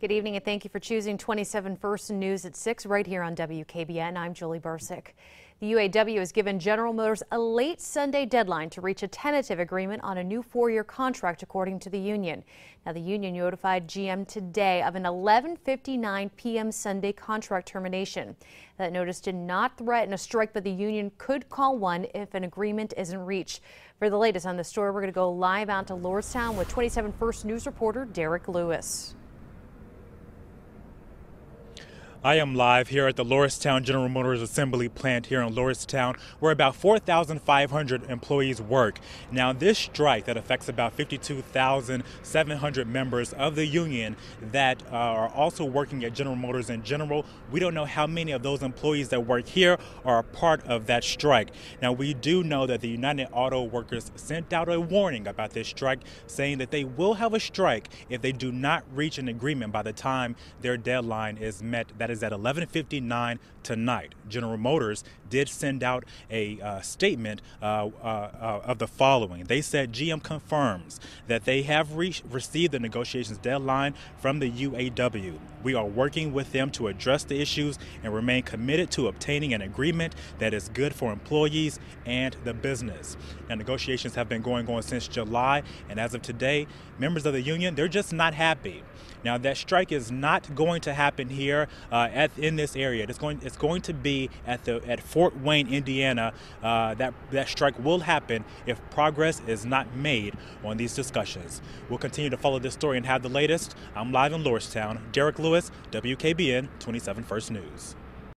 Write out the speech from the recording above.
Good evening and thank you for choosing 27 First News at 6 right here on WKBN. I'm Julie Bursick. The UAW has given General Motors a late Sunday deadline to reach a tentative agreement on a new 4-year contract, according to the union. Now, the union notified GM today of an 11:59 p.m. Sunday contract termination. That notice did not threaten a strike, but the union could call one if an agreement isn't reached. For the latest on the story, we're going to go live out to Lordstown with 27 First News reporter Derek Lewis. I am live here at the Lordstown General Motors Assembly Plant here in Lordstown, where about 4,500 employees work. Now, this strike that affects about 52,700 members of the union that are also working at General Motors in general, we don't know how many of those employees that work here are a part of that strike. Now, we do know that the United Auto Workers sent out a warning about this strike, saying that they will have a strike if they do not reach an agreement by the time their deadline is met. That is at 11:59 tonight. General Motors did send out a statement of the following. They said GM confirms that they have received the negotiations deadline from the UAW. We are working with them to address the issues and remain committed to obtaining an agreement that is good for employees and the business. Now, negotiations have been going on since July, and as of today, members of the union, they're just not happy. Now, that strike is not going to happen here in this area. It's going to be at Fort Wayne, Indiana. That strike will happen if progress is not made on these discussions. We'll continue to follow this story and have the latest. I'm live in Lordstown. Derek Lewis, WKBN 27 First News.